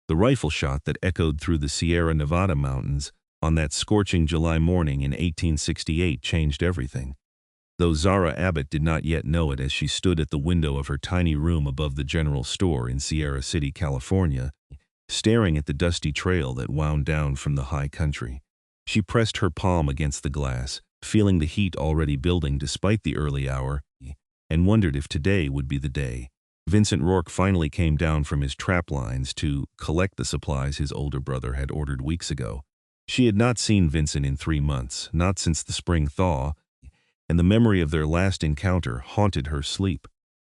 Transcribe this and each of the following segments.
The rifle shot that echoed through the Sierra Nevada mountains on that scorching July morning in 1868 changed everything. Though Zara Abbott did not yet know it as she stood at the window of her tiny room above the general store in Sierra City, California, staring at the dusty trail that wound down from the high country. She pressed her palm against the glass, feeling the heat already building despite the early hour, and wondered if today would be the day. Vincent Rourke finally came down from his trap lines to collect the supplies his older brother had ordered weeks ago. She had not seen Vincent in 3 months, not since the spring thaw, and the memory of their last encounter haunted her sleep.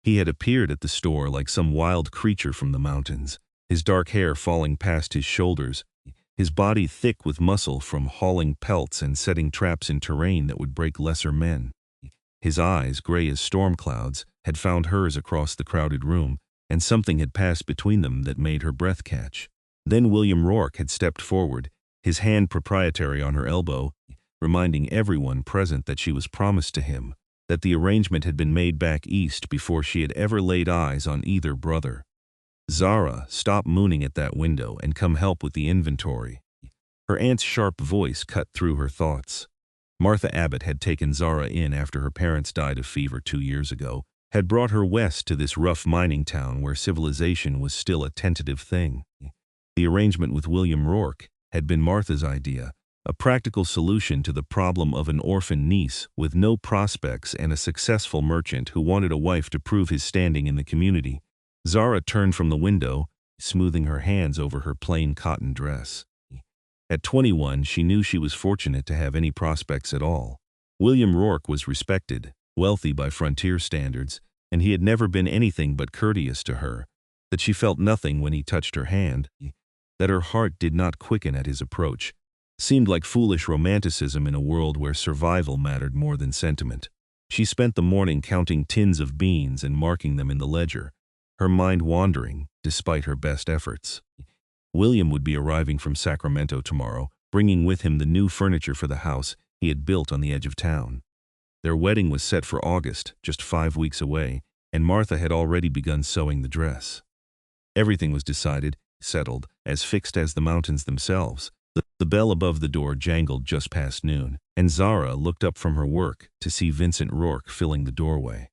He had appeared at the store like some wild creature from the mountains, his dark hair falling past his shoulders, his body thick with muscle from hauling pelts and setting traps in terrain that would break lesser men. His eyes, gray as storm clouds, had found hers across the crowded room, and something had passed between them that made her breath catch. Then William Rourke had stepped forward, his hand proprietary on her elbow, reminding everyone present that she was promised to him, that the arrangement had been made back east before she had ever laid eyes on either brother. "Zara, stop mooning at that window and come help with the inventory." Her aunt's sharp voice cut through her thoughts. Martha Abbott had taken Zara in after her parents died of fever 2 years ago, had brought her west to this rough mining town where civilization was still a tentative thing. The arrangement with William Rourke had been Martha's idea, a practical solution to the problem of an orphan niece with no prospects and a successful merchant who wanted a wife to prove his standing in the community. Zara turned from the window, smoothing her hands over her plain cotton dress. At 21, she knew she was fortunate to have any prospects at all. William Rourke was respected, wealthy by frontier standards, and he had never been anything but courteous to her, that she felt nothing when he touched her hand, that her heart did not quicken at his approach, seemed like foolish romanticism in a world where survival mattered more than sentiment. She spent the morning counting tins of beans and marking them in the ledger, her mind wandering despite her best efforts. William would be arriving from Sacramento tomorrow, bringing with him the new furniture for the house he had built on the edge of town. Their wedding was set for August, just 5 weeks away, and Martha had already begun sewing the dress. Everything was decided, settled, as fixed as the mountains themselves. The bell above the door jangled just past noon, and Zara looked up from her work to see Vincent Rourke filling the doorway.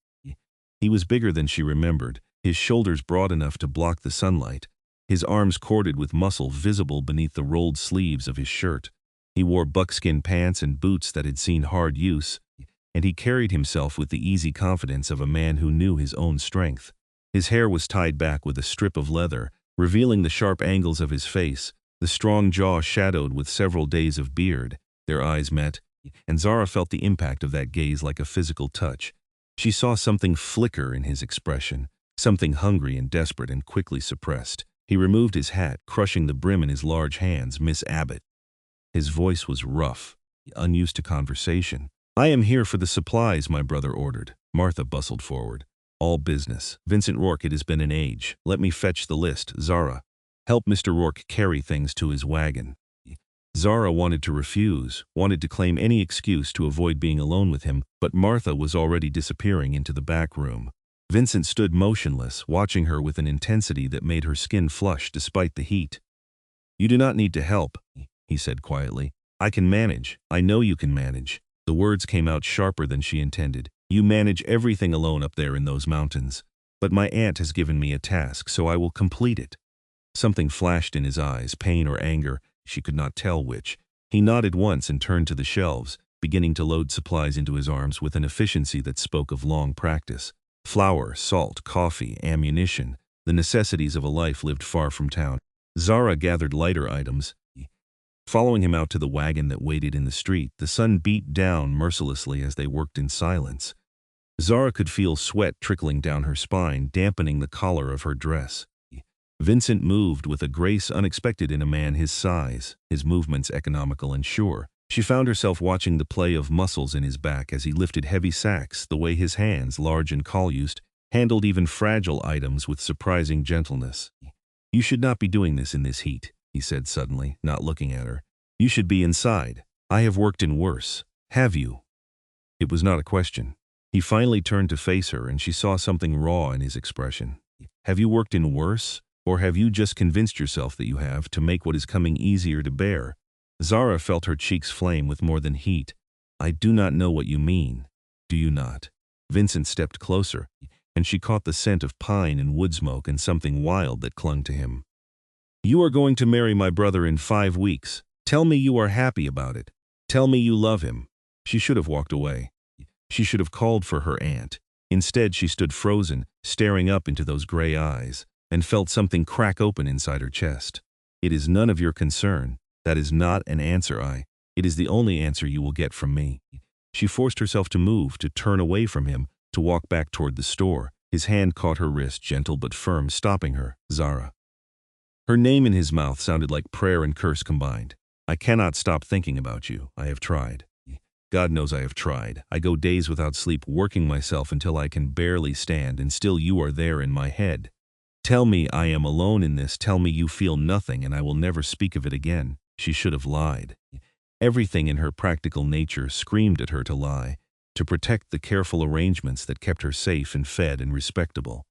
He was bigger than she remembered, his shoulders broad enough to block the sunlight, his arms corded with muscle visible beneath the rolled sleeves of his shirt. He wore buckskin pants and boots that had seen hard use, and he carried himself with the easy confidence of a man who knew his own strength. His hair was tied back with a strip of leather, revealing the sharp angles of his face, the strong jaw shadowed with several days of beard. Their eyes met, and Zara felt the impact of that gaze like a physical touch. She saw something flicker in his expression, something hungry and desperate and quickly suppressed. He removed his hat, crushing the brim in his large hands. "Miss Abbott." His voice was rough, unused to conversation. "I am here for the supplies my brother ordered." Martha bustled forward. "All business. Vincent Rourke, it has been an age. Let me fetch the list. Zara, help Mr. Rourke carry things to his wagon." Zara wanted to refuse, wanted to claim any excuse to avoid being alone with him, but Martha was already disappearing into the back room. Vincent stood motionless, watching her with an intensity that made her skin flush despite the heat. "You do not need to help," he said quietly. "I can manage. I know you can manage." The words came out sharper than she intended. "You manage everything alone up there in those mountains. But my aunt has given me a task, so I will complete it." Something flashed in his eyes, pain or anger, she could not tell which. He nodded once and turned to the shelves, beginning to load supplies into his arms with an efficiency that spoke of long practice. Flour, salt, coffee, ammunition, the necessities of a life lived far from town. Zara gathered lighter items. Following him out to the wagon that waited in the street, the sun beat down mercilessly as they worked in silence. Zara could feel sweat trickling down her spine, dampening the collar of her dress. Vincent moved with a grace unexpected in a man his size, his movements economical and sure. She found herself watching the play of muscles in his back as he lifted heavy sacks, the way his hands, large and caul-used, handled even fragile items with surprising gentleness. "You should not be doing this in this heat," he said suddenly, not looking at her. "You should be inside. I have worked in worse." "Have you?" It was not a question. He finally turned to face her, and she saw something raw in his expression. "Have you worked in worse?" Or have you just convinced yourself that you have to make what is coming easier to bear? Zara felt her cheeks flame with more than heat. I do not know what you mean. Do you not? Vincent stepped closer, and she caught the scent of pine and wood smoke and something wild that clung to him. You are going to marry my brother in 5 weeks. Tell me you are happy about it. Tell me you love him. She should have walked away. She should have called for her aunt. Instead, she stood frozen, staring up into those gray eyes, and felt something crack open inside her chest. It is none of your concern. That is not an answer, It is the only answer you will get from me. She forced herself to move, to turn away from him, to walk back toward the store. His hand caught her wrist, gentle but firm, stopping her. Zara. Her name in his mouth sounded like prayer and curse combined. I cannot stop thinking about you. I have tried. God knows I have tried. I go days without sleep, working myself until I can barely stand, and still you are there in my head. Tell me I am alone in this. Tell me you feel nothing, and I will never speak of it again. She should have lied. Everything in her practical nature screamed at her to lie, to protect the careful arrangements that kept her safe and fed and respectable.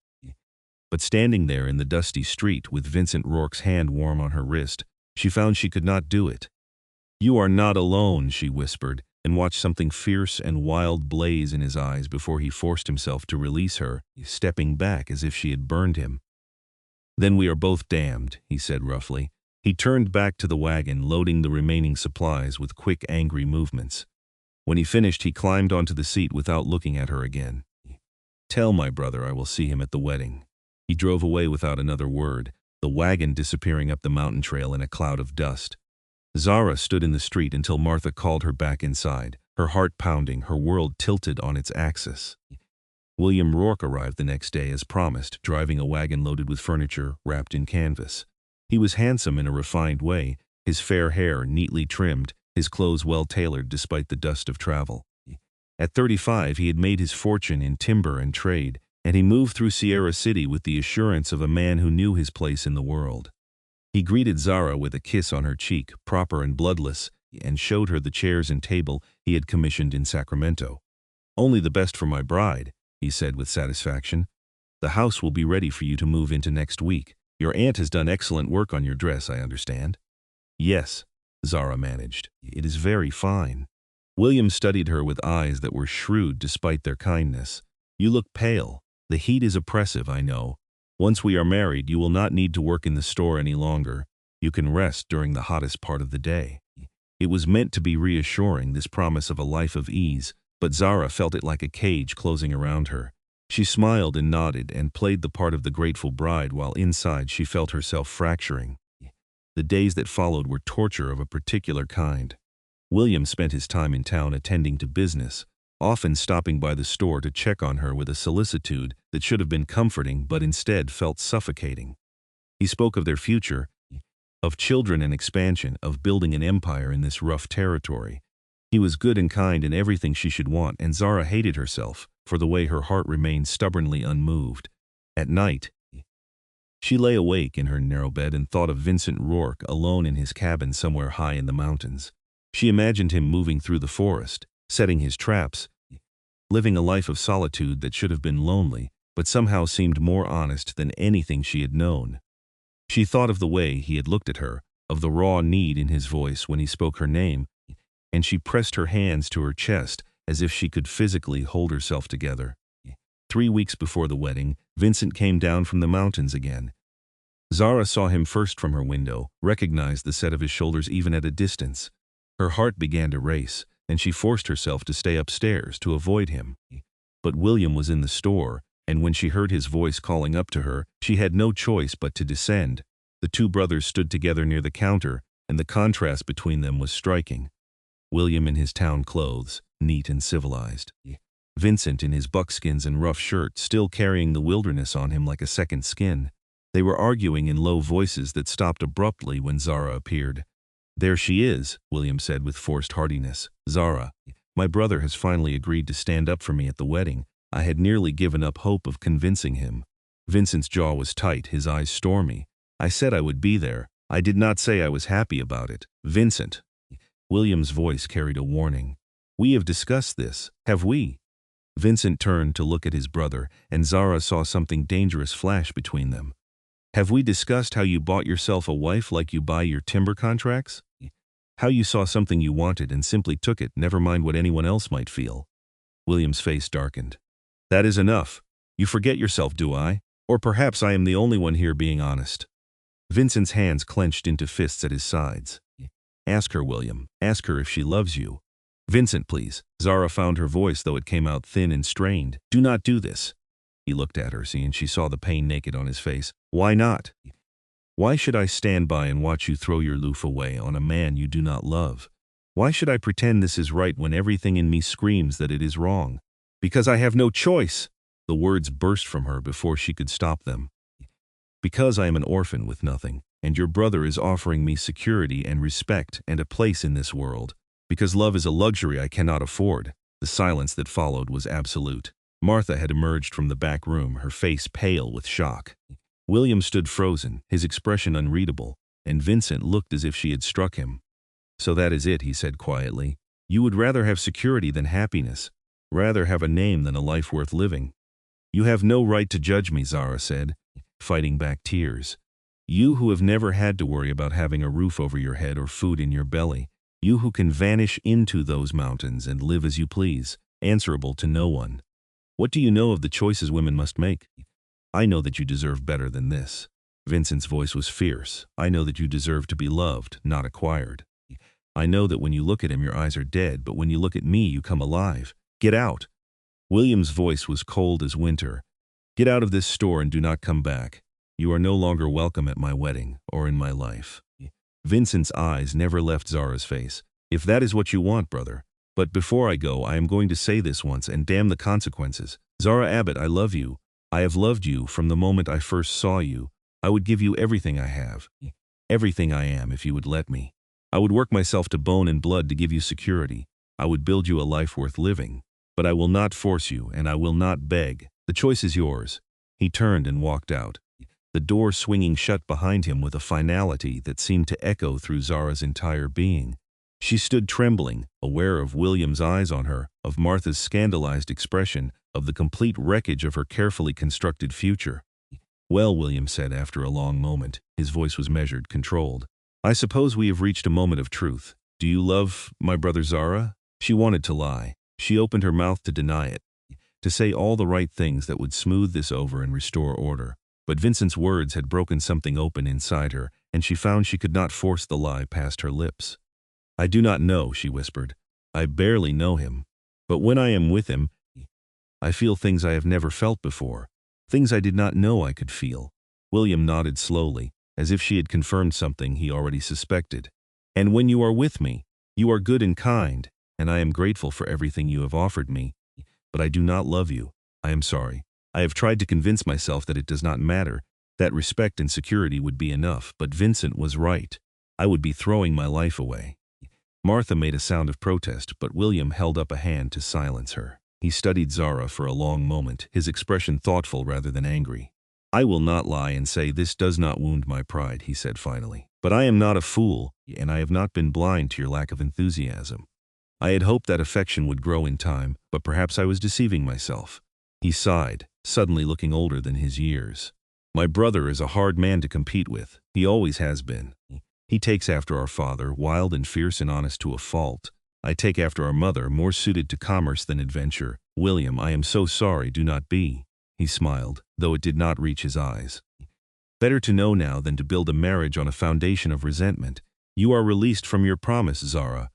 But standing there in the dusty street with Vincent Rourke's hand warm on her wrist, she found she could not do it. You are not alone, she whispered, and watched something fierce and wild blaze in his eyes before he forced himself to release her, stepping back as if she had burned him. Then we are both damned, he said roughly. He turned back to the wagon, loading the remaining supplies with quick, angry movements. When he finished, he climbed onto the seat without looking at her again. Tell my brother I will see him at the wedding. He drove away without another word, the wagon disappearing up the mountain trail in a cloud of dust. Zara stood in the street until Martha called her back inside, her heart pounding, her world tilted on its axis. William Rourke arrived the next day as promised, driving a wagon loaded with furniture wrapped in canvas. He was handsome in a refined way, his fair hair neatly trimmed, his clothes well-tailored despite the dust of travel. At 35, he had made his fortune in timber and trade, and he moved through Sierra City with the assurance of a man who knew his place in the world. He greeted Zara with a kiss on her cheek, proper and bloodless, and showed her the chairs and table he had commissioned in Sacramento. Only the best for my bride, he said with satisfaction. The house will be ready for you to move into next week. Your aunt has done excellent work on your dress, I understand. Yes, Zara managed. It is very fine. William studied her with eyes that were shrewd despite their kindness. You look pale. The heat is oppressive, I know. Once we are married, you will not need to work in the store any longer. You can rest during the hottest part of the day. It was meant to be reassuring, this promise of a life of ease, but Zara felt it like a cage closing around her. She smiled and nodded and played the part of the grateful bride while inside she felt herself fracturing. The days that followed were torture of a particular kind. William spent his time in town attending to business, often stopping by the store to check on her with a solicitude that should have been comforting but instead felt suffocating. He spoke of their future, of children and expansion, of building an empire in this rough territory. He was good and kind in everything she should want, and Zara hated herself for the way her heart remained stubbornly unmoved. At night, she lay awake in her narrow bed and thought of Vincent Rourke alone in his cabin somewhere high in the mountains. She imagined him moving through the forest, setting his traps, living a life of solitude that should have been lonely, but somehow seemed more honest than anything she had known. She thought of the way he had looked at her, of the raw need in his voice when he spoke her name, and she pressed her hands to her chest as if she could physically hold herself together. 3 weeks before the wedding, Vincent came down from the mountains again. Zara saw him first from her window, recognized the set of his shoulders even at a distance. Her heart began to race, and she forced herself to stay upstairs to avoid him. But William was in the store, and when she heard his voice calling up to her, she had no choice but to descend. The two brothers stood together near the counter, and the contrast between them was striking. William in his town clothes, neat and civilized. Vincent in his buckskins and rough shirt, still carrying the wilderness on him like a second skin. They were arguing in low voices that stopped abruptly when Zara appeared. There she is, William said with forced heartiness. Zara, my brother has finally agreed to stand up for me at the wedding. I had nearly given up hope of convincing him. Vincent's jaw was tight, his eyes stormy. I said I would be there. I did not say I was happy about it. Vincent. William's voice carried a warning. We have discussed this, have we? Vincent turned to look at his brother, and Zara saw something dangerous flash between them. Have we discussed how you bought yourself a wife like you buy your timber contracts? How you saw something you wanted and simply took it, never mind what anyone else might feel? William's face darkened. That is enough. You forget yourself, do I? Or perhaps I am the only one here being honest. Vincent's hands clenched into fists at his sides. Ask her, William. Ask her if she loves you. Vincent, please. Zara found her voice, though it came out thin and strained. Do not do this. He looked at her, seeing she saw the pain naked on his face. Why not? Why should I stand by and watch you throw your loof away on a man you do not love? Why should I pretend this is right when everything in me screams that it is wrong? Because I have no choice. The words burst from her before she could stop them. Because I am an orphan with nothing, and your brother is offering me security and respect and a place in this world. Because love is a luxury I cannot afford. The silence that followed was absolute. Martha had emerged from the back room, her face pale with shock. William stood frozen, his expression unreadable, and Vincent looked as if she had struck him. So that is it, he said quietly. You would rather have security than happiness, rather have a name than a life worth living. You have no right to judge me, Zara said, fighting back tears. You who have never had to worry about having a roof over your head or food in your belly. You who can vanish into those mountains and live as you please, answerable to no one. What do you know of the choices women must make? I know that you deserve better than this. Vincent's voice was fierce. I know that you deserve to be loved, not acquired. I know that when you look at him your eyes are dead, but when you look at me you come alive. Get out. William's voice was cold as winter. Get out of this store and do not come back. You are no longer welcome at my wedding or in my life. Vincent's eyes never left Zara's face. If that is what you want, brother. But before I go, I am going to say this once, and damn the consequences. Zara Abbott, I love you. I have loved you from the moment I first saw you. I would give you everything I have, everything I am, if you would let me. I would work myself to bone and blood to give you security. I would build you a life worth living. But I will not force you, and I will not beg. The choice is yours. He turned and walked out, the door swinging shut behind him with a finality that seemed to echo through Zara's entire being. She stood trembling, aware of William's eyes on her, of Martha's scandalized expression, of the complete wreckage of her carefully constructed future. Well, William said after a long moment, his voice was measured, controlled. I suppose we have reached a moment of truth. Do you love my brother Zara? She wanted to lie. She opened her mouth to deny it, to say all the right things that would smooth this over and restore order. But Vincent's words had broken something open inside her, and she found she could not force the lie past her lips. I do not know, she whispered. I barely know him. But when I am with him, I feel things I have never felt before, things I did not know I could feel. William nodded slowly, as if she had confirmed something he already suspected. And when you are with me, you are good and kind, and I am grateful for everything you have offered me. But I do not love you. I am sorry. I have tried to convince myself that it does not matter, that respect and security would be enough, but Vincent was right. I would be throwing my life away. Martha made a sound of protest, but William held up a hand to silence her. He studied Zara for a long moment, his expression thoughtful rather than angry. I will not lie and say this does not wound my pride, he said finally. But I am not a fool, and I have not been blind to your lack of enthusiasm. I had hoped that affection would grow in time, but perhaps I was deceiving myself. He sighed, suddenly looking older than his years. My brother is a hard man to compete with. He always has been. He takes after our father, wild and fierce and honest to a fault. I take after our mother, more suited to commerce than adventure. William, I am so sorry, do not be. He smiled, though it did not reach his eyes. Better to know now than to build a marriage on a foundation of resentment. You are released from your promise, Zara.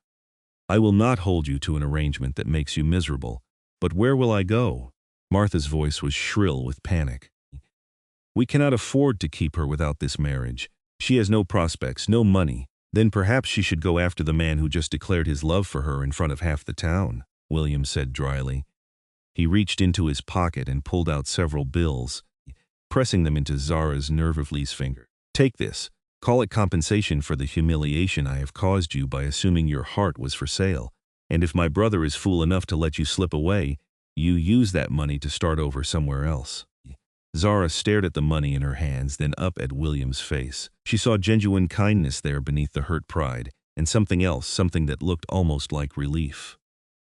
I will not hold you to an arrangement that makes you miserable. But where will I go? Martha's voice was shrill with panic. We cannot afford to keep her without this marriage. She has no prospects, no money. Then perhaps she should go after the man who just declared his love for her in front of half the town, William said dryly. He reached into his pocket and pulled out several bills, pressing them into Zara's nervously finger. Take this. Call it compensation for the humiliation I have caused you by assuming your heart was for sale. And if my brother is fool enough to let you slip away, you use that money to start over somewhere else. Zara stared at the money in her hands, then up at William's face. She saw genuine kindness there beneath the hurt pride, and something else, something that looked almost like relief.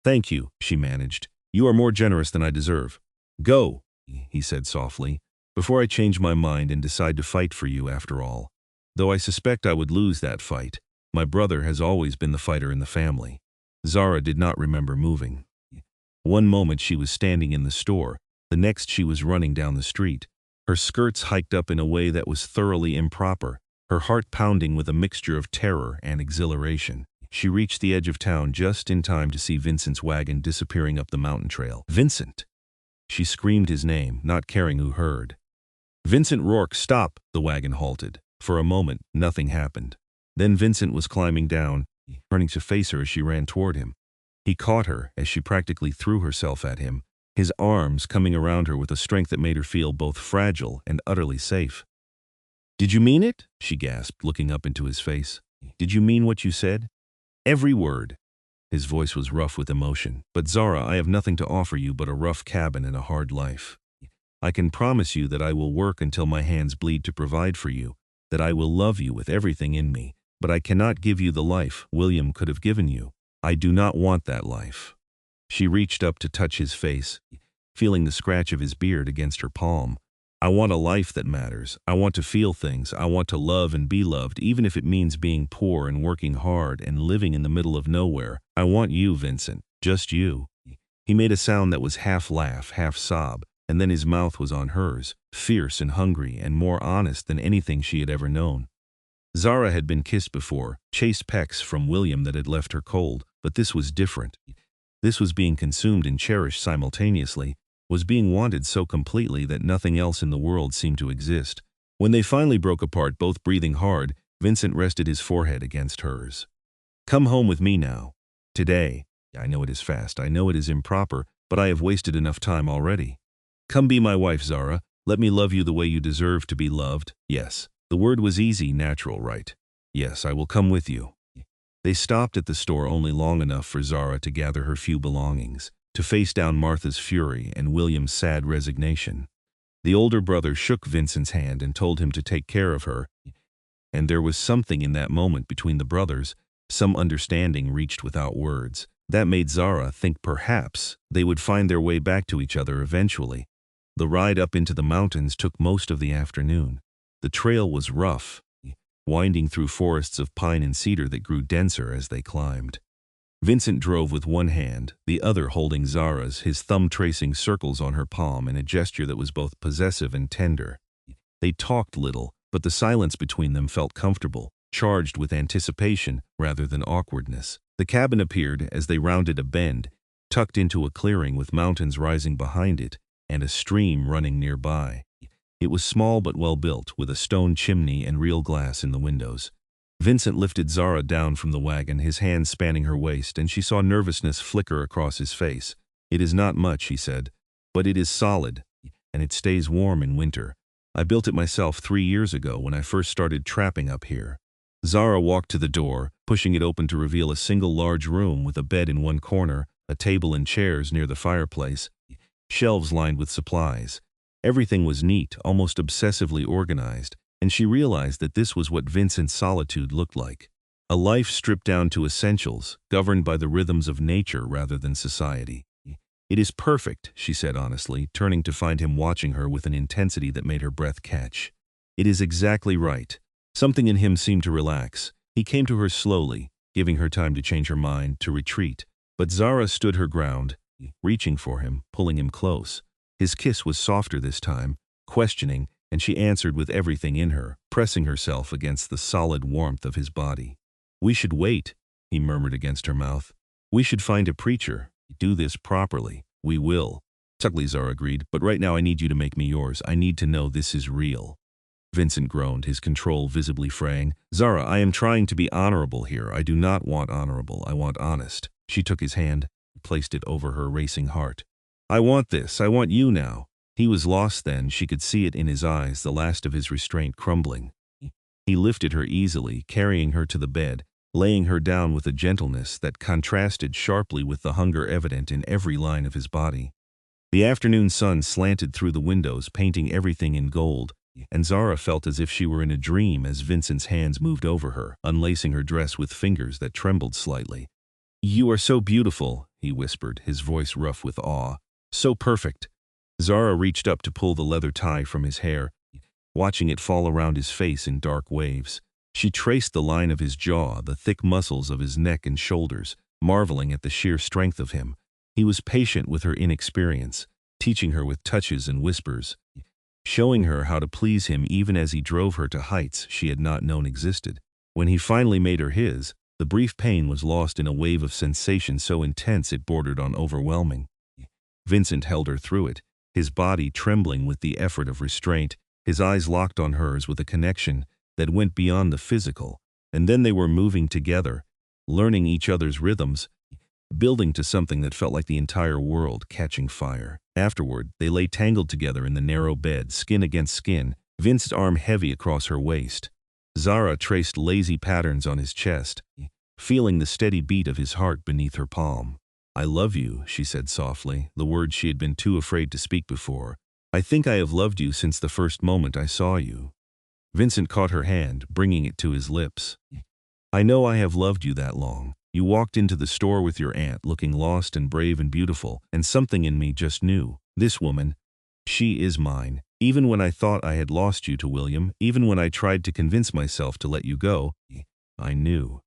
Thank you, she managed. You are more generous than I deserve. Go, he said softly. before I change my mind and decide to fight for you after all. Though I suspect I would lose that fight, my brother has always been the fighter in the family." Zara did not remember moving. One moment she was standing in the store, the next she was running down the street. Her skirts hiked up in a way that was thoroughly improper, her heart pounding with a mixture of terror and exhilaration. She reached the edge of town just in time to see Vincent's wagon disappearing up the mountain trail. "Vincent!" She screamed his name, not caring who heard. "Vincent Rourke, stop!" The wagon halted. For a moment, nothing happened. Then Vincent was climbing down, turning to face her as she ran toward him. He caught her as she practically threw herself at him, his arms coming around her with a strength that made her feel both fragile and utterly safe. "Did you mean it?" she gasped, looking up into his face. "Did you mean what you said?" "Every word." His voice was rough with emotion. "But Zara, I have nothing to offer you but a rough cabin and a hard life. I can promise you that I will work until my hands bleed to provide for you, that I will love you with everything in me, but I cannot give you the life William could have given you. I do not want that life." She reached up to touch his face, feeling the scratch of his beard against her palm. "I want a life that matters. I want to feel things. I want to love and be loved, even if it means being poor and working hard and living in the middle of nowhere. I want you, Vincent, just you." He made a sound that was half laugh, half sob, and then his mouth was on hers, fierce and hungry and more honest than anything she had ever known. Zara had been kissed before, chased pecks from William that had left her cold, but this was different. This was being consumed and cherished simultaneously, was being wanted so completely that nothing else in the world seemed to exist. When they finally broke apart, both breathing hard, Vincent rested his forehead against hers. "Come home with me now. Today. I know it is fast, I know it is improper, but I have wasted enough time already. Come be my wife, Zara. Let me love you the way you deserve to be loved. Yes." The word was easy, natural, right? "Yes, I will come with you." They stopped at the store only long enough for Zara to gather her few belongings, to face down Martha's fury and William's sad resignation. The older brother shook Vincent's hand and told him to take care of her, and there was something in that moment between the brothers, some understanding reached without words, that made Zara think perhaps they would find their way back to each other eventually. The ride up into the mountains took most of the afternoon. The trail was rough, winding through forests of pine and cedar that grew denser as they climbed. Vincent drove with one hand, the other holding Zara's, his thumb tracing circles on her palm in a gesture that was both possessive and tender. They talked little, but the silence between them felt comfortable, charged with anticipation rather than awkwardness. The cabin appeared as they rounded a bend, tucked into a clearing with mountains rising behind it and a stream running nearby. It was small but well built, with a stone chimney and real glass in the windows. Vincent lifted Zara down from the wagon, his hands spanning her waist, and she saw nervousness flicker across his face. "It is not much," he said, "but it is solid, and it stays warm in winter. I built it myself 3 years ago when I first started trapping up here." Zara walked to the door, pushing it open to reveal a single large room with a bed in one corner, a table and chairs near the fireplace, shelves lined with supplies. Everything was neat, almost obsessively organized, and she realized that this was what Vincent's solitude looked like. A life stripped down to essentials, governed by the rhythms of nature rather than society. "It is perfect," she said honestly, turning to find him watching her with an intensity that made her breath catch. "It is exactly right." Something in him seemed to relax. He came to her slowly, giving her time to change her mind, to retreat. But Zara stood her ground, reaching for him, pulling him close. His kiss was softer this time, questioning, and she answered with everything in her, pressing herself against the solid warmth of his body. "We should wait," he murmured against her mouth. "We should find a preacher. Do this properly." "We will," Tuckley Zara agreed, "but right now I need you to make me yours. I need to know this is real." Vincent groaned, his control visibly fraying. "Zara, I am trying to be honorable here. I do not want honorable. I want honest." She took his hand, placed it over her racing heart. "I want this. I want you now." He was lost then. She could see it in his eyes, the last of his restraint crumbling. He lifted her easily, carrying her to the bed, laying her down with a gentleness that contrasted sharply with the hunger evident in every line of his body. The afternoon sun slanted through the windows, painting everything in gold, and Zara felt as if she were in a dream as Vincent's hands moved over her, unlacing her dress with fingers that trembled slightly. "You are so beautiful," he whispered, his voice rough with awe. "So perfect." Zara reached up to pull the leather tie from his hair, watching it fall around his face in dark waves. She traced the line of his jaw, the thick muscles of his neck and shoulders, marveling at the sheer strength of him. He was patient with her inexperience, teaching her with touches and whispers, showing her how to please him even as he drove her to heights she had not known existed. When he finally made her his, the brief pain was lost in a wave of sensation so intense it bordered on overwhelming. Vincent held her through it, his body trembling with the effort of restraint, his eyes locked on hers with a connection that went beyond the physical, and then they were moving together, learning each other's rhythms, building to something that felt like the entire world catching fire. Afterward, they lay tangled together in the narrow bed, skin against skin, Vince's arm heavy across her waist. Zara traced lazy patterns on his chest, feeling the steady beat of his heart beneath her palm. "I love you," she said softly, the words she had been too afraid to speak before. "I think I have loved you since the first moment I saw you." Vincent caught her hand, bringing it to his lips. "I know I have loved you that long. You walked into the store with your aunt, looking lost and brave and beautiful, and something in me just knew. This woman, she is mine. Even when I thought I had lost you to William, even when I tried to convince myself to let you go, I knew."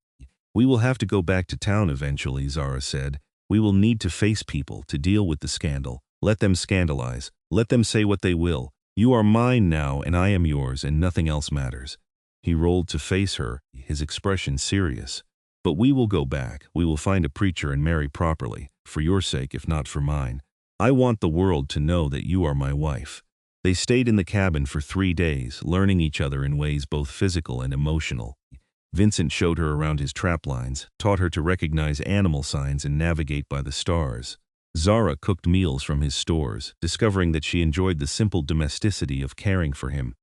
"We will have to go back to town eventually," Zara said. "We will need to face people, to deal with the scandal. Let them scandalize. Let them say what they will. You are mine now, and I am yours, and nothing else matters." He rolled to face her, his expression serious. "But we will go back. We will find a preacher and marry properly, for your sake if not for mine. I want the world to know that you are my wife." They stayed in the cabin for 3 days, learning each other in ways both physical and emotional. Vincent showed her around his trap lines, taught her to recognize animal signs and navigate by the stars. Zara cooked meals from his stores, discovering that she enjoyed the simple domesticity of caring for him.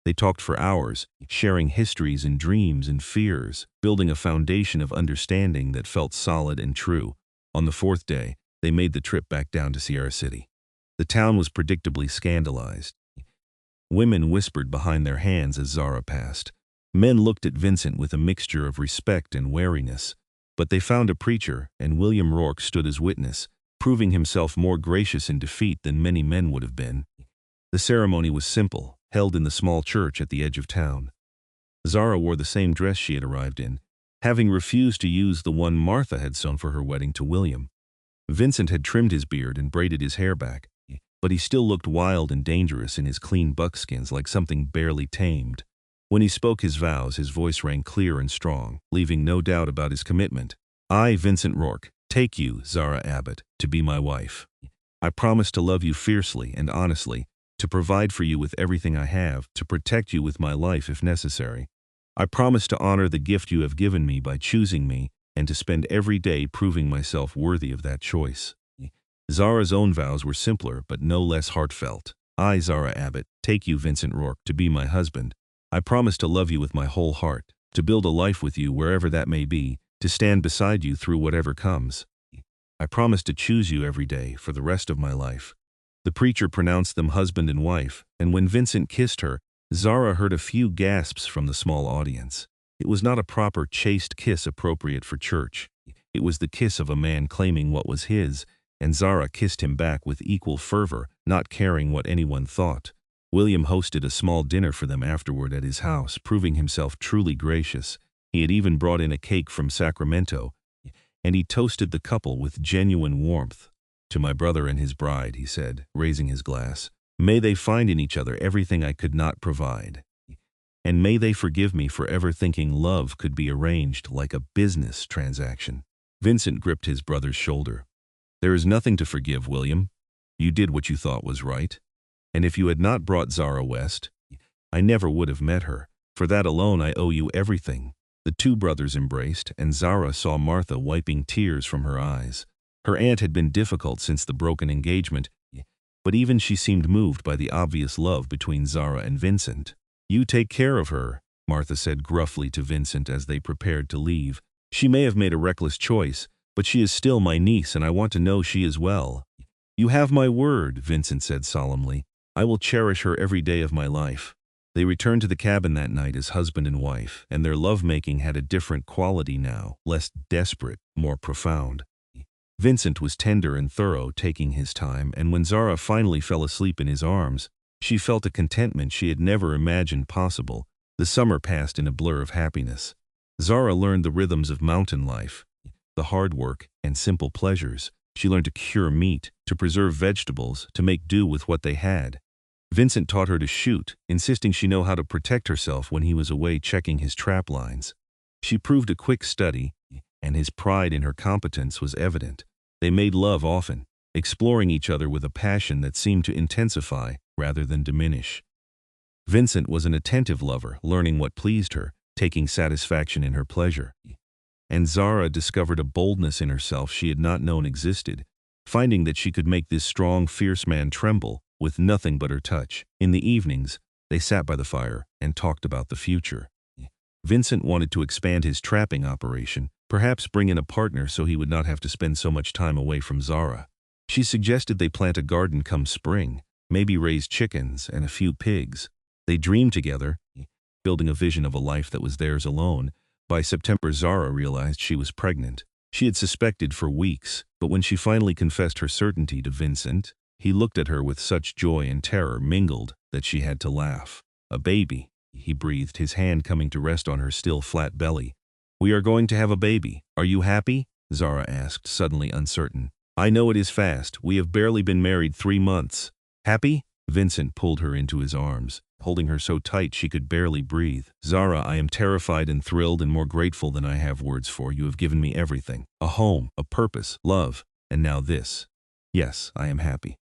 They talked for hours, sharing histories and dreams and fears, building a foundation of understanding that felt solid and true. On the 4th day, they made the trip back down to Sierra City. The town was predictably scandalized. Women whispered behind their hands as Zara passed. Men looked at Vincent with a mixture of respect and wariness. But they found a preacher, and William Rourke stood as witness, proving himself more gracious in defeat than many men would have been. The ceremony was simple, held in the small church at the edge of town. Zara wore the same dress she had arrived in, having refused to use the one Martha had sewn for her wedding to William. Vincent had trimmed his beard and braided his hair back, but he still looked wild and dangerous in his clean buckskins, like something barely tamed. When he spoke his vows, his voice rang clear and strong, leaving no doubt about his commitment. "I, Vincent Rourke, take you, Zara Abbott, to be my wife. I promise to love you fiercely and honestly, to provide for you with everything I have, to protect you with my life if necessary. I promise to honor the gift you have given me by choosing me, and to spend every day proving myself worthy of that choice." Zara's own vows were simpler, but no less heartfelt. "I, Zara Abbott, take you, Vincent Rourke, to be my husband. I promise to love you with my whole heart, to build a life with you wherever that may be, to stand beside you through whatever comes. I promise to choose you every day for the rest of my life." The preacher pronounced them husband and wife, and when Vincent kissed her, Zara heard a few gasps from the small audience. It was not a proper, chaste kiss appropriate for church. It was the kiss of a man claiming what was his, and Zara kissed him back with equal fervor, not caring what anyone thought. William hosted a small dinner for them afterward at his house, proving himself truly gracious. He had even brought in a cake from Sacramento, and he toasted the couple with genuine warmth. "To my brother and his bride," he said, raising his glass. "May they find in each other everything I could not provide. And may they forgive me for ever thinking love could be arranged like a business transaction." Vincent gripped his brother's shoulder. "There is nothing to forgive, William. You did what you thought was right. And if you had not brought Zara West, I never would have met her. For that alone I owe you everything." The two brothers embraced, and Zara saw Martha wiping tears from her eyes. Her aunt had been difficult since the broken engagement, but even she seemed moved by the obvious love between Zara and Vincent. "You take care of her," Martha said gruffly to Vincent as they prepared to leave. "She may have made a reckless choice, but she is still my niece, and I want to know she is well." "You have my word," Vincent said solemnly. "I will cherish her every day of my life." They returned to the cabin that night as husband and wife, and their lovemaking had a different quality now, less desperate, more profound. Vincent was tender and thorough, taking his time, and when Zara finally fell asleep in his arms, she felt a contentment she had never imagined possible. The summer passed in a blur of happiness. Zara learned the rhythms of mountain life, the hard work and simple pleasures. She learned to cure meat, to preserve vegetables, to make do with what they had. Vincent taught her to shoot, insisting she know how to protect herself when he was away checking his trap lines. She proved a quick study, and his pride in her competence was evident. They made love often, exploring each other with a passion that seemed to intensify rather than diminish. Vincent was an attentive lover, learning what pleased her, taking satisfaction in her pleasure. And Zara discovered a boldness in herself she had not known existed, finding that she could make this strong, fierce man tremble with nothing but her touch. In the evenings, they sat by the fire and talked about the future. Vincent wanted to expand his trapping operation, perhaps bring in a partner so he would not have to spend so much time away from Zara. She suggested they plant a garden come spring, maybe raise chickens and a few pigs. They dreamed together, building a vision of a life that was theirs alone. By September, Zara realized she was pregnant. She had suspected for weeks, but when she finally confessed her certainty to Vincent, he looked at her with such joy and terror mingled that she had to laugh. "A baby," he breathed, his hand coming to rest on her still flat belly. "We are going to have a baby. Are you happy?" Zara asked, suddenly uncertain. "I know it is fast. We have barely been married 3 months. Happy?" Vincent pulled her into his arms, holding her so tight she could barely breathe. "Zara, I am terrified and thrilled and more grateful than I have words for. You have given me everything. A home, a purpose, love, and now this. Yes, I am happy.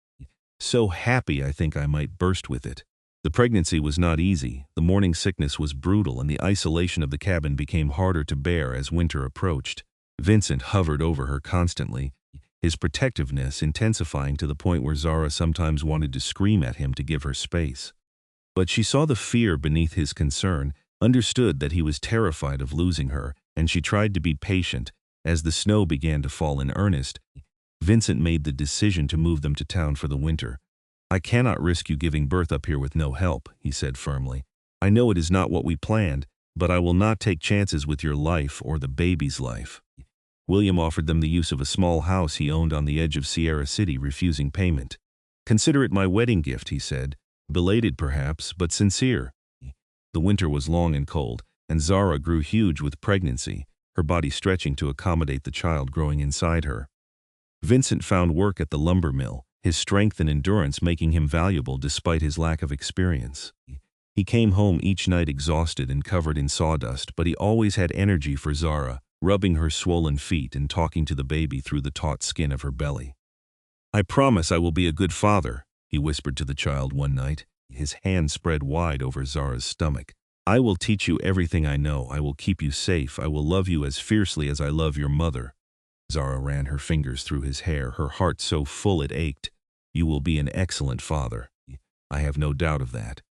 So happy I think I might burst with it." The pregnancy was not easy, the morning sickness was brutal, and the isolation of the cabin became harder to bear as winter approached. Vincent hovered over her constantly, his protectiveness intensifying to the point where Zara sometimes wanted to scream at him to give her space. But she saw the fear beneath his concern, understood that he was terrified of losing her, and she tried to be patient. As the snow began to fall in earnest, Vincent made the decision to move them to town for the winter. "I cannot risk you giving birth up here with no help," he said firmly. "I know it is not what we planned, but I will not take chances with your life or the baby's life." William offered them the use of a small house he owned on the edge of Sierra City, refusing payment. "Consider it my wedding gift," he said, belated perhaps, but sincere. The winter was long and cold, and Zara grew huge with pregnancy, her body stretching to accommodate the child growing inside her. Vincent found work at the lumber mill, his strength and endurance making him valuable despite his lack of experience. He came home each night exhausted and covered in sawdust, but he always had energy for Zara, rubbing her swollen feet and talking to the baby through the taut skin of her belly. "I promise I will be a good father," he whispered to the child one night, his hand spread wide over Zara's stomach. "I will teach you everything I know. I will keep you safe. I will love you as fiercely as I love your mother." Zara ran her fingers through his hair, her heart so full it ached. "You will be an excellent father. I have no doubt of that."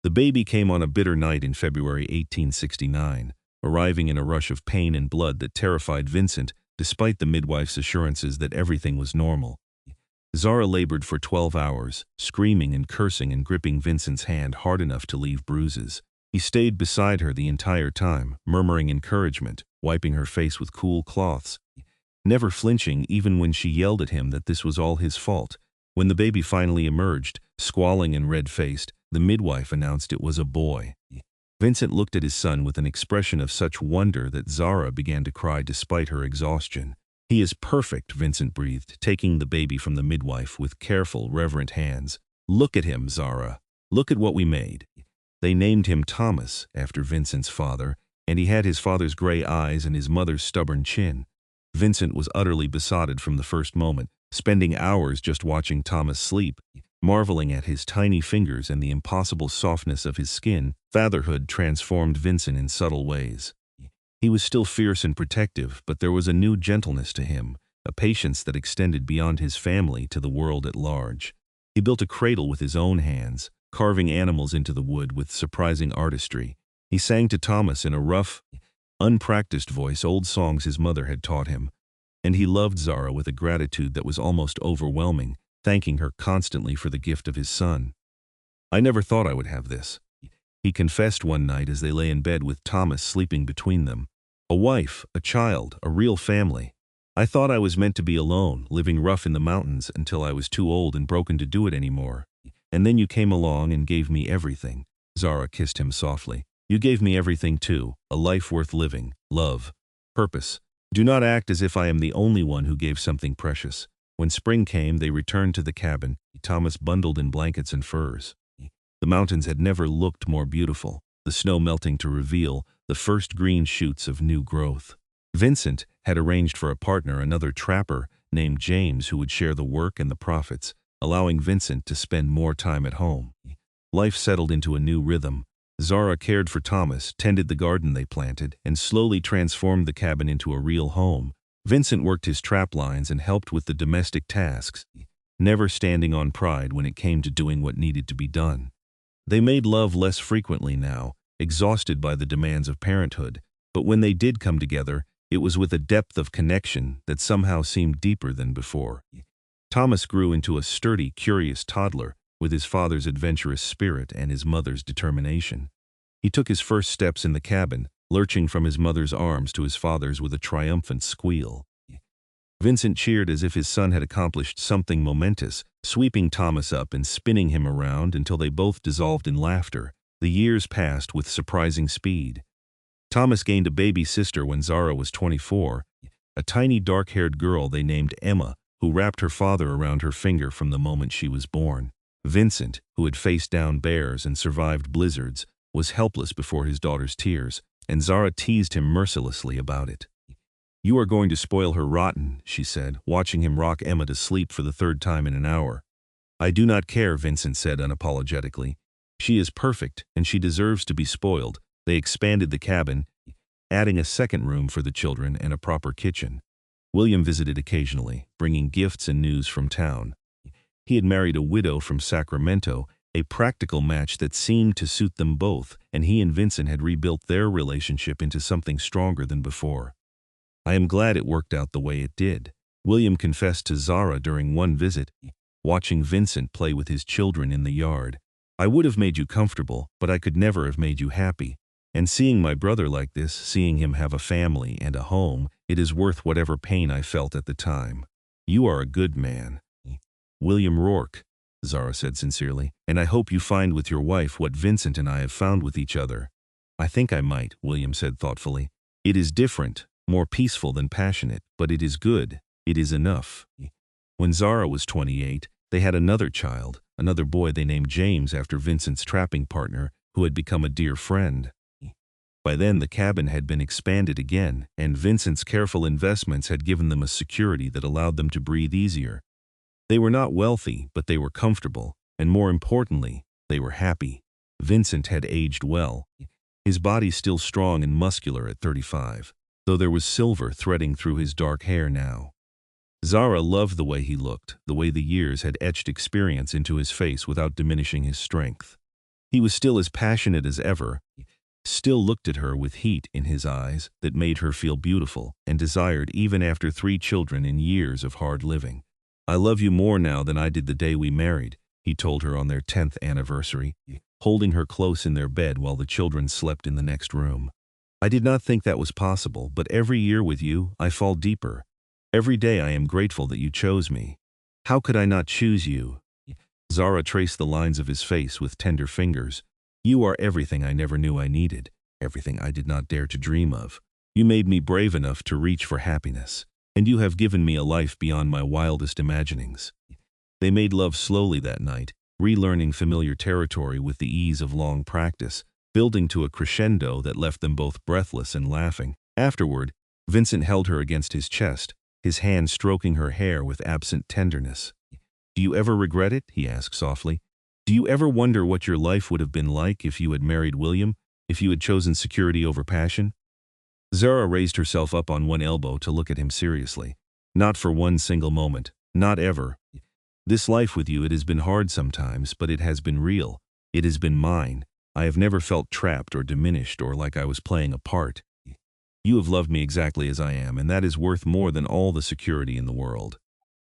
The baby came on a bitter night in February 1869, arriving in a rush of pain and blood that terrified Vincent, despite the midwife's assurances that everything was normal. Zara labored for 12 hours, screaming and cursing and gripping Vincent's hand hard enough to leave bruises. He stayed beside her the entire time, murmuring encouragement, wiping her face with cool cloths, never flinching even when she yelled at him that this was all his fault. When the baby finally emerged, squalling and red-faced, the midwife announced it was a boy. Vincent looked at his son with an expression of such wonder that Zara began to cry despite her exhaustion. "He is perfect," Vincent breathed, taking the baby from the midwife with careful, reverent hands. "Look at him, Zara. Look at what we made." They named him Thomas, after Vincent's father, and he had his father's gray eyes and his mother's stubborn chin. Vincent was utterly besotted from the first moment, spending hours just watching Thomas sleep, marveling at his tiny fingers and the impossible softness of his skin. Fatherhood transformed Vincent in subtle ways. He was still fierce and protective, but there was a new gentleness to him, a patience that extended beyond his family to the world at large. He built a cradle with his own hands, carving animals into the wood with surprising artistry. He sang to Thomas in a rough, unpracticed voice old songs his mother had taught him, and he loved Zara with a gratitude that was almost overwhelming, thanking her constantly for the gift of his son. "I never thought I would have this," he confessed one night as they lay in bed with Thomas sleeping between them. "A wife, a child, a real family. I thought I was meant to be alone, living rough in the mountains until I was too old and broken to do it anymore. And then you came along and gave me everything." Zara kissed him softly. "You gave me everything too, a life worth living, love, purpose. Do not act as if I am the only one who gave something precious." When spring came, they returned to the cabin, Thomas bundled in blankets and furs. The mountains had never looked more beautiful, the snow melting to reveal the first green shoots of new growth. Vincent had arranged for a partner, another trapper named James, who would share the work and the profits, allowing Vincent to spend more time at home. Life settled into a new rhythm. Zara cared for Thomas, tended the garden they planted, and slowly transformed the cabin into a real home. Vincent worked his trap lines and helped with the domestic tasks, never standing on pride when it came to doing what needed to be done. They made love less frequently now, exhausted by the demands of parenthood, but when they did come together, it was with a depth of connection that somehow seemed deeper than before. Thomas grew into a sturdy, curious toddler, with his father's adventurous spirit and his mother's determination. He took his first steps in the cabin, lurching from his mother's arms to his father's with a triumphant squeal. Vincent cheered as if his son had accomplished something momentous, sweeping Thomas up and spinning him around until they both dissolved in laughter. The years passed with surprising speed. Thomas gained a baby sister when Zara was 24, a tiny dark-haired girl they named Emma, who wrapped her father around her finger from the moment she was born. Vincent, who had faced down bears and survived blizzards, was helpless before his daughter's tears, and Zara teased him mercilessly about it. "You are going to spoil her rotten," she said, watching him rock Emma to sleep for the third time in an hour. "I do not care," Vincent said unapologetically. "She is perfect, and she deserves to be spoiled." They expanded the cabin, adding a second room for the children and a proper kitchen. William visited occasionally, bringing gifts and news from town. He had married a widow from Sacramento, a practical match that seemed to suit them both, and he and Vincent had rebuilt their relationship into something stronger than before. "I am glad it worked out the way it did," William confessed to Zara during one visit, watching Vincent play with his children in the yard. "I would have made you comfortable, but I could never have made you happy. And seeing my brother like this, seeing him have a family and a home, it is worth whatever pain I felt at the time. You are a good man." "William Rourke," Zara said sincerely, "and I hope you find with your wife what Vincent and I have found with each other." "I think I might," William said thoughtfully. "It is different, more peaceful than passionate, but it is good. It is enough." When Zara was 28, they had another child, another boy they named James after Vincent's trapping partner, who had become a dear friend. By then the cabin had been expanded again, and Vincent's careful investments had given them a security that allowed them to breathe easier. They were not wealthy, but they were comfortable, and more importantly, they were happy. Vincent had aged well, his body still strong and muscular at 35, though there was silver threading through his dark hair now. Zara loved the way he looked, the way the years had etched experience into his face without diminishing his strength. He was still as passionate as ever, still looked at her with heat in his eyes that made her feel beautiful and desired even after 3 children and years of hard living. "I love you more now than I did the day we married," he told her on their 10th anniversary, holding her close in their bed while the children slept in the next room. "I did not think that was possible, but every year with you, I fall deeper. Every day I am grateful that you chose me. How could I not choose you?" Zara traced the lines of his face with tender fingers. "You are everything I never knew I needed, everything I did not dare to dream of. You made me brave enough to reach for happiness, and you have given me a life beyond my wildest imaginings." They made love slowly that night, relearning familiar territory with the ease of long practice, building to a crescendo that left them both breathless and laughing. Afterward, Vincent held her against his chest, his hand stroking her hair with absent tenderness. "Do you ever regret it?" he asked softly. "Do you ever wonder what your life would have been like if you had married William, if you had chosen security over passion?" Zara raised herself up on one elbow to look at him seriously. "Not for one single moment. Not ever. This life with you, it has been hard sometimes, but it has been real. It has been mine. I have never felt trapped or diminished or like I was playing a part. You have loved me exactly as I am, and that is worth more than all the security in the world."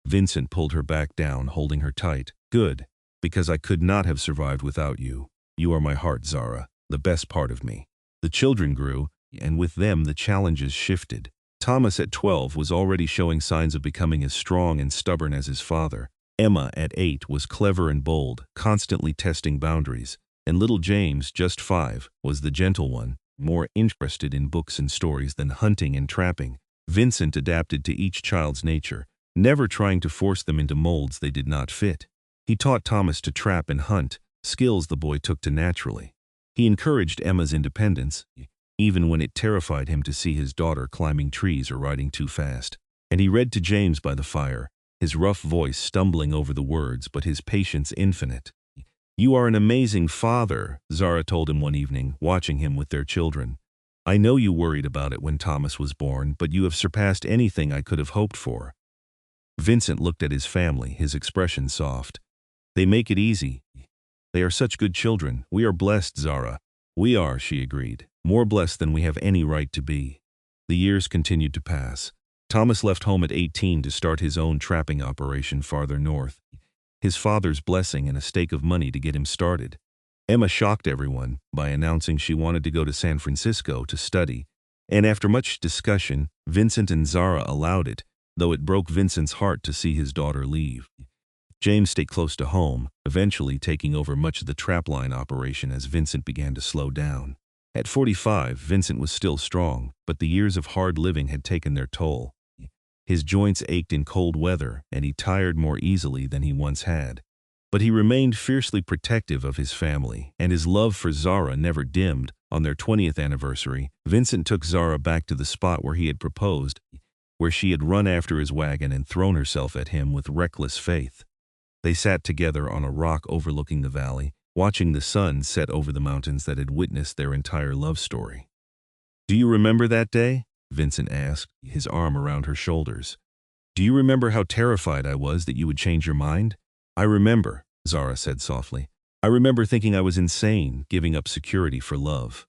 Vincent pulled her back down, holding her tight. "Good. Because I could not have survived without you. You are my heart, Zara, the best part of me." The children grew, and with them the challenges shifted. Thomas at 12 was already showing signs of becoming as strong and stubborn as his father. Emma at 8 was clever and bold, constantly testing boundaries. And little James, just 5, was the gentle one, more interested in books and stories than hunting and trapping. Vincent adapted to each child's nature, never trying to force them into molds they did not fit. He taught Thomas to trap and hunt, skills the boy took to naturally. He encouraged Emma's independence, even when it terrified him to see his daughter climbing trees or riding too fast. And he read to James by the fire, his rough voice stumbling over the words, but his patience infinite. "You are an amazing father," Zara told him one evening, watching him with their children. "I know you worried about it when Thomas was born, but you have surpassed anything I could have hoped for." Vincent looked at his family, his expression soft. "They make it easy. They are such good children. We are blessed, Zara." "We are," she agreed. "More blessed than we have any right to be." The years continued to pass. Thomas left home at 18 to start his own trapping operation farther north. His father's blessing and a stake of money to get him started. Emma shocked everyone by announcing she wanted to go to San Francisco to study, and after much discussion, Vincent and Zara allowed it, though it broke Vincent's heart to see his daughter leave. James stayed close to home, eventually taking over much of the trapline operation as Vincent began to slow down. At 45, Vincent was still strong, but the years of hard living had taken their toll. His joints ached in cold weather, and he tired more easily than he once had. But he remained fiercely protective of his family, and his love for Zara never dimmed. On their 20th anniversary, Vincent took Zara back to the spot where he had proposed, where she had run after his wagon and thrown herself at him with reckless faith. They sat together on a rock overlooking the valley, watching the sun set over the mountains that had witnessed their entire love story. "Do you remember that day?" Vincent asked, his arm around her shoulders. "Do you remember how terrified I was that you would change your mind?" "I remember," Zara said softly. "I remember thinking I was insane, giving up security for love.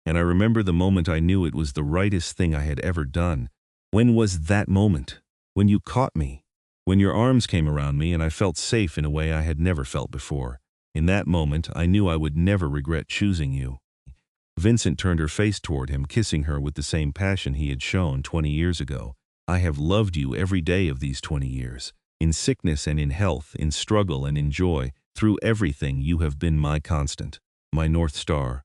And I remember the moment I knew it was the rightest thing I had ever done." "When was that moment?" "When you caught me. When your arms came around me and I felt safe in a way I had never felt before. In that moment, I knew I would never regret choosing you." Vincent turned her face toward him, kissing her with the same passion he had shown 20 years ago. "I have loved you every day of these 20 years. In sickness and in health, in struggle and in joy, through everything you have been my constant, my North Star.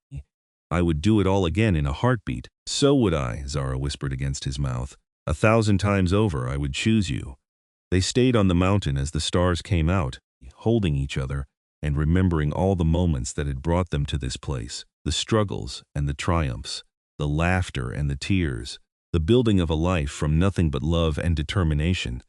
I would do it all again in a heartbeat." "So would I," Zara whispered against his mouth. "1,000 times over I would choose you." They stayed on the mountain as the stars came out, holding each other and remembering all the moments that had brought them to this place, the struggles and the triumphs, the laughter and the tears, the building of a life from nothing but love and determination.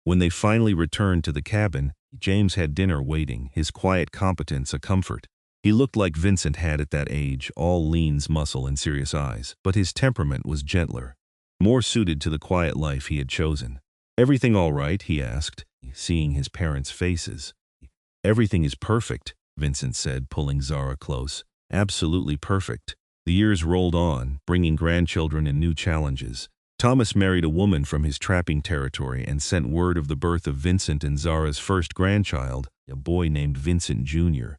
When they finally returned to the cabin, James had dinner waiting, his quiet competence a comfort. He looked like Vincent had at that age, all lean muscle and serious eyes, but his temperament was gentler, more suited to the quiet life he had chosen. "Everything all right?" he asked, seeing his parents' faces. "Everything is perfect," Vincent said, pulling Zara close. "Absolutely perfect." The years rolled on, bringing grandchildren and new challenges. Thomas married a woman from his trapping territory and sent word of the birth of Vincent and Zara's first grandchild, a boy named Vincent Jr.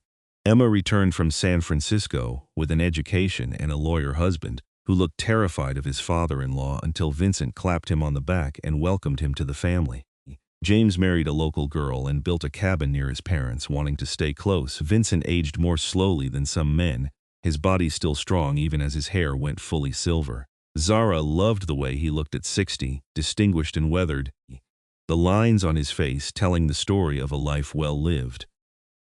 Emma returned from San Francisco with an education and a lawyer husband, who looked terrified of his father-in-law until Vincent clapped him on the back and welcomed him to the family. James married a local girl and built a cabin near his parents, wanting to stay close. Vincent aged more slowly than some men, his body still strong even as his hair went fully silver. Zara loved the way he looked at 60, distinguished and weathered, the lines on his face telling the story of a life well lived.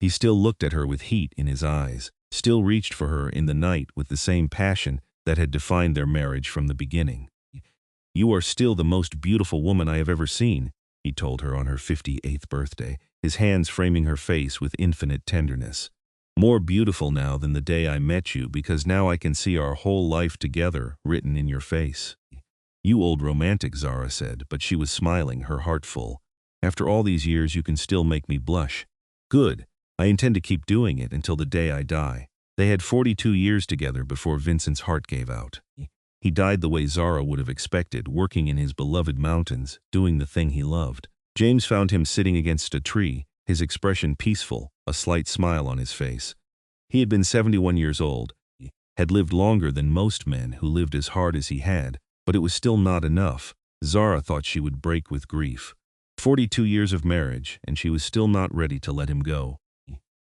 He still looked at her with heat in his eyes, still reached for her in the night with the same passion that had defined their marriage from the beginning. "You are still the most beautiful woman I have ever seen," he told her on her 58th birthday, his hands framing her face with infinite tenderness. "More beautiful now than the day I met you, because now I can see our whole life together written in your face." "You old romantic," Zara said, but she was smiling, her heart full. "After all these years you can still make me blush." "Good. I intend to keep doing it until the day I die." They had 42 years together before Vincent's heart gave out. He died the way Zara would have expected, working in his beloved mountains, doing the thing he loved. James found him sitting against a tree, his expression peaceful, a slight smile on his face. He had been 71 years old, had lived longer than most men who lived as hard as he had, But it was still not enough. Zara thought she would break with grief. 42 years of marriage, and she was still not ready to let him go.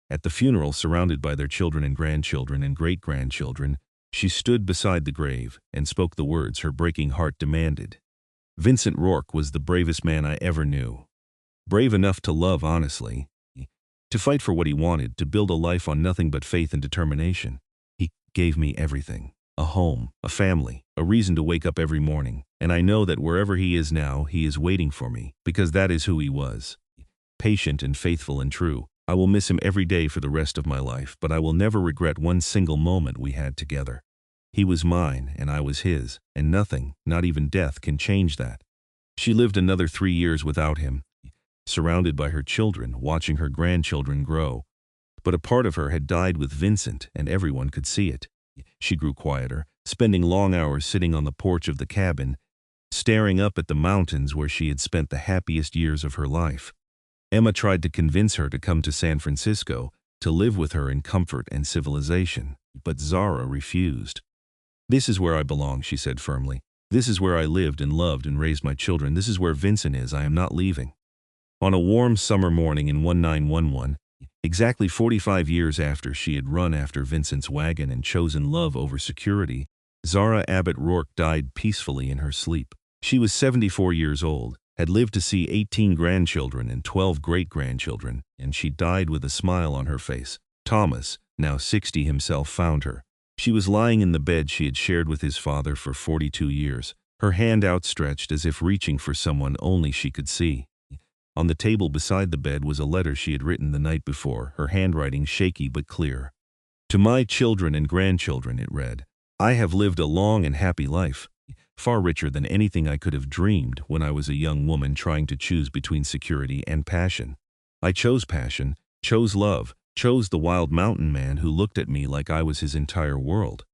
At the funeral, surrounded by their children and grandchildren and great-grandchildren, she stood beside the grave and spoke the words her breaking heart demanded. Vincent Rourke was the bravest man I ever knew. Brave enough to love honestly, to fight for what he wanted, to build a life on nothing but faith and determination. He gave me everything. A home, a family, a reason to wake up every morning. And I know that wherever he is now, he is waiting for me, because that is who he was. Patient and faithful and true. I will miss him every day for the rest of my life, but I will never regret one single moment we had together. He was mine, and I was his, and nothing, not even death, can change that. She lived another 3 years without him, surrounded by her children, watching her grandchildren grow. But a part of her had died with Vincent, and everyone could see it. She grew quieter, spending long hours sitting on the porch of the cabin, staring up at the mountains where she had spent the happiest years of her life. Emma tried to convince her to come to San Francisco, to live with her in comfort and civilization, but Zara refused. "This is where I belong," she said firmly. "This is where I lived and loved and raised my children. This is where Vincent is. I am not leaving." On a warm summer morning in 1911, exactly 45 years after she had run after Vincent's wagon and chosen love over security, Zara Abbott Rourke died peacefully in her sleep. She was 74 years old, had lived to see 18 grandchildren and 12 great-grandchildren, and she died with a smile on her face. Thomas, now 60 himself, found her. She was lying in the bed she had shared with his father for 42 years, her hand outstretched as if reaching for someone only she could see. On the table beside the bed was a letter she had written the night before, her handwriting shaky but clear. "To my children and grandchildren," it read, "I have lived a long and happy life, far richer than anything I could have dreamed when I was a young woman trying to choose between security and passion. I chose passion, chose love, chose the wild mountain man who looked at me like I was his entire world.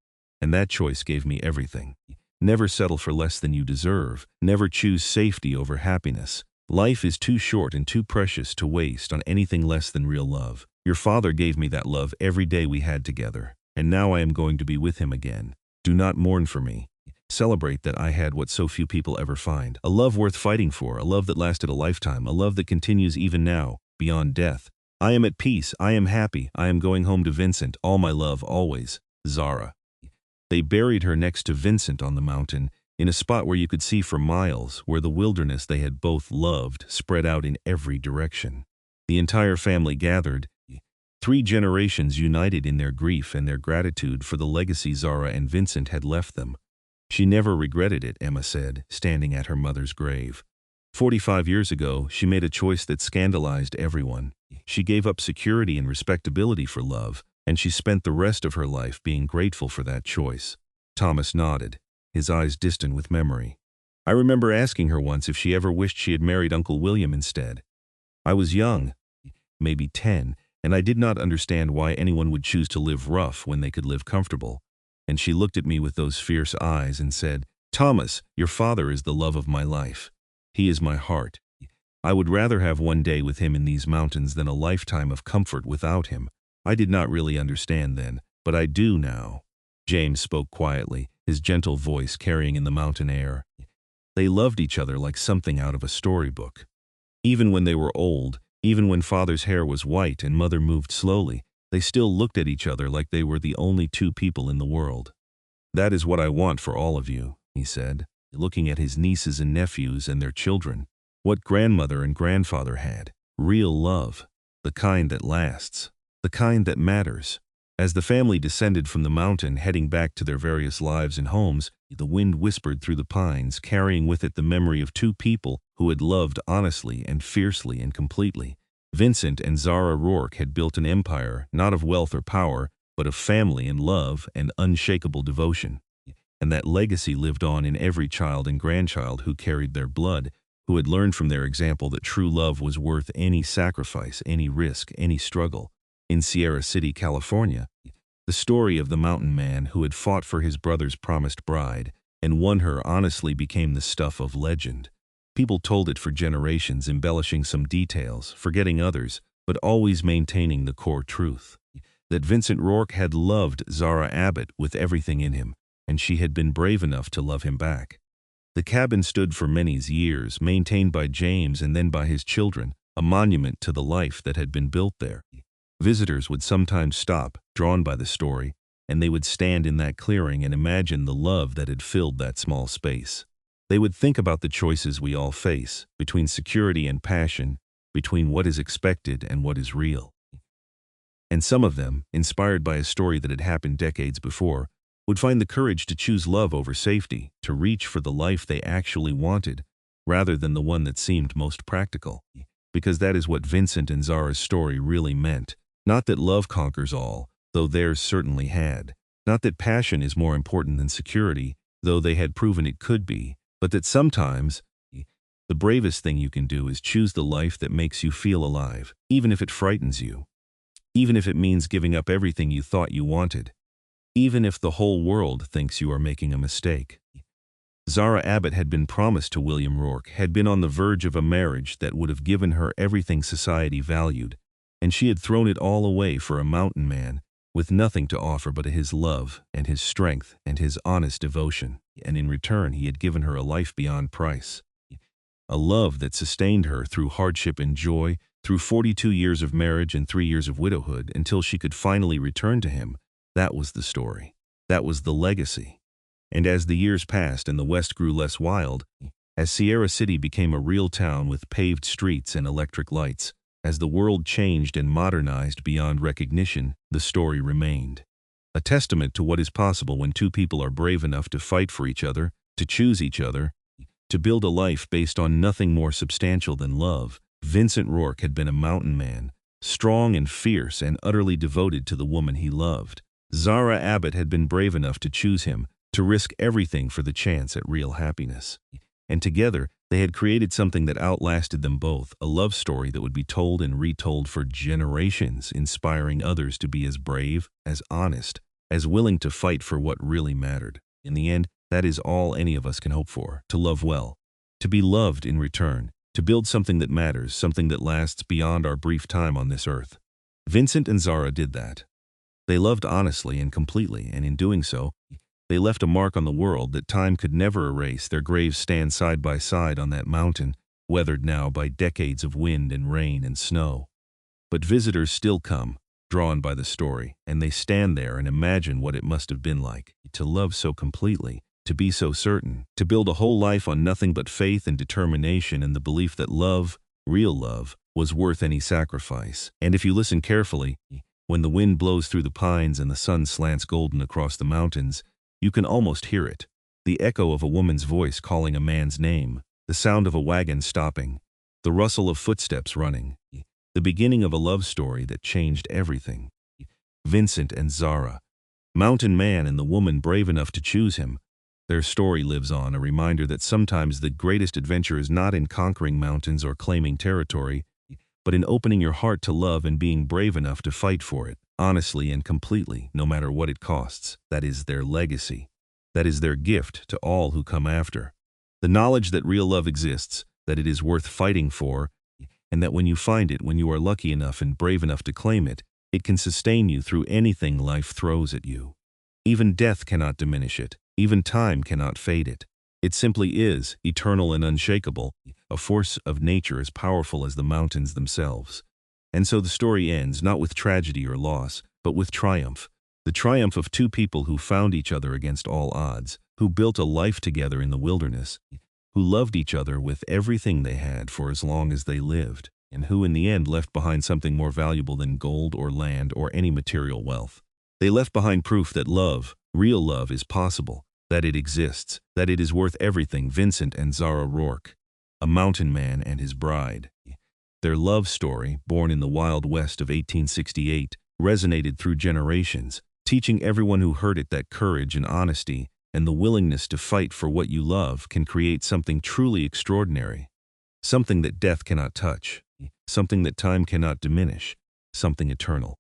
And that choice gave me everything. Never settle for less than you deserve. Never choose safety over happiness. Life is too short and too precious to waste on anything less than real love. Your father gave me that love every day we had together, and now I am going to be with him again. Do not mourn for me. Celebrate that I had what so few people ever find. A love worth fighting for, a love that lasted a lifetime, a love that continues even now, beyond death. I am at peace, I am happy, I am going home to Vincent, all my love, always, Zara." They buried her next to Vincent on the mountain, in a spot where you could see for miles, where the wilderness they had both loved spread out in every direction. The entire family gathered, 3 generations united in their grief and their gratitude for the legacy Zara and Vincent had left them. She never regretted it, Emma said, standing at her mother's grave. 45 years ago, she made a choice that scandalized everyone. She gave up security and respectability for love, and she spent the rest of her life being grateful for that choice. Thomas nodded, his eyes distant with memory. "I remember asking her once if she ever wished she had married Uncle William instead. I was young, maybe 10, and I did not understand why anyone would choose to live rough when they could live comfortable. And she looked at me with those fierce eyes and said, 'Thomas, your father is the love of my life. He is my heart. I would rather have one day with him in these mountains than a lifetime of comfort without him.' I did not really understand then, but I do now." James spoke quietly, his gentle voice carrying in the mountain air. They loved each other like something out of a storybook. Even when they were old, even when father's hair was white and mother moved slowly, they still looked at each other like they were the only 2 people in the world. "That is what I want for all of you," he said, looking at his nieces and nephews and their children. "What grandmother and grandfather had. Real love. The kind that lasts. The kind that matters." As the family descended from the mountain, heading back to their various lives and homes, the wind whispered through the pines, carrying with it the memory of 2 people who had loved honestly and fiercely and completely. Vincent and Zara Rourke had built an empire, not of wealth or power, but of family and love and unshakable devotion. And that legacy lived on in every child and grandchild who carried their blood, who had learned from their example that true love was worth any sacrifice, any risk, any struggle. In Sierra City, California, the story of the mountain man who had fought for his brother's promised bride and won her honestly became the stuff of legend. People told it for generations, embellishing some details, forgetting others, but always maintaining the core truth. That Vincent Rourke had loved Zara Abbott with everything in him, and she had been brave enough to love him back. The cabin stood for many years, maintained by James and then by his children, a monument to the life that had been built there. Visitors would sometimes stop, drawn by the story, and they would stand in that clearing and imagine the love that had filled that small space. They would think about the choices we all face, between security and passion, between what is expected and what is real. And some of them, inspired by a story that had happened decades before, would find the courage to choose love over safety, to reach for the life they actually wanted, rather than the one that seemed most practical. Because that is what Vincent and Zara's story really meant. Not that love conquers all, though theirs certainly had. Not that passion is more important than security, though they had proven it could be. But that sometimes, the bravest thing you can do is choose the life that makes you feel alive, even if it frightens you. Even if it means giving up everything you thought you wanted. Even if the whole world thinks you are making a mistake. Zara Abbott had been promised to William Rourke, had been on the verge of a marriage that would have given her everything society valued, and she had thrown it all away for a mountain man, with nothing to offer but his love and his strength and his honest devotion, and in return he had given her a life beyond price. A love that sustained her through hardship and joy, through 42 years of marriage and 3 years of widowhood, until she could finally return to him. That was the story. That was the legacy. And as the years passed and the West grew less wild, as Sierra City became a real town with paved streets and electric lights, as the world changed and modernized beyond recognition, the story remained. A testament to what is possible when two people are brave enough to fight for each other, to choose each other, to build a life based on nothing more substantial than love. Vincent Rourke had been a mountain man, strong and fierce and utterly devoted to the woman he loved. Zara Abbott had been brave enough to choose him, to risk everything for the chance at real happiness. And together, they had created something that outlasted them both, a love story that would be told and retold for generations, inspiring others to be as brave, as honest, as willing to fight for what really mattered. In the end, that is all any of us can hope for, to love well, to be loved in return, to build something that matters, something that lasts beyond our brief time on this earth. Vincent and Zara did that. They loved honestly and completely, and in doing so, they left a mark on the world that time could never erase. Their graves stand side by side on that mountain, weathered now by decades of wind and rain and snow. But visitors still come, drawn by the story, and they stand there and imagine what it must have been like, to love so completely, to be so certain, to build a whole life on nothing but faith and determination and the belief that love, real love, was worth any sacrifice. And if you listen carefully, when the wind blows through the pines and the sun slants golden across the mountains, you can almost hear it, the echo of a woman's voice calling a man's name, the sound of a wagon stopping, the rustle of footsteps running, the beginning of a love story that changed everything. Vincent and Zara, mountain man and the woman brave enough to choose him. Their story lives on, a reminder that sometimes the greatest adventure is not in conquering mountains or claiming territory, but in opening your heart to love and being brave enough to fight for it, honestly and completely, no matter what it costs. That is their legacy. That is their gift to all who come after. The knowledge that real love exists, that it is worth fighting for, and that when you find it, when you are lucky enough and brave enough to claim it, it can sustain you through anything life throws at you. Even death cannot diminish it. Even time cannot fade it. It simply is, eternal and unshakable, a force of nature as powerful as the mountains themselves. And so the story ends not with tragedy or loss, but with triumph. The triumph of two people who found each other against all odds, who built a life together in the wilderness, who loved each other with everything they had for as long as they lived, and who in the end left behind something more valuable than gold or land or any material wealth. They left behind proof that love, real love, is possible, that it exists, that it is worth everything. Vincent and Zara Rourke, a mountain man and his bride. Their love story, born in the Wild West of 1868, resonated through generations, teaching everyone who heard it that courage and honesty and the willingness to fight for what you love can create something truly extraordinary, something that death cannot touch, something that time cannot diminish, something eternal.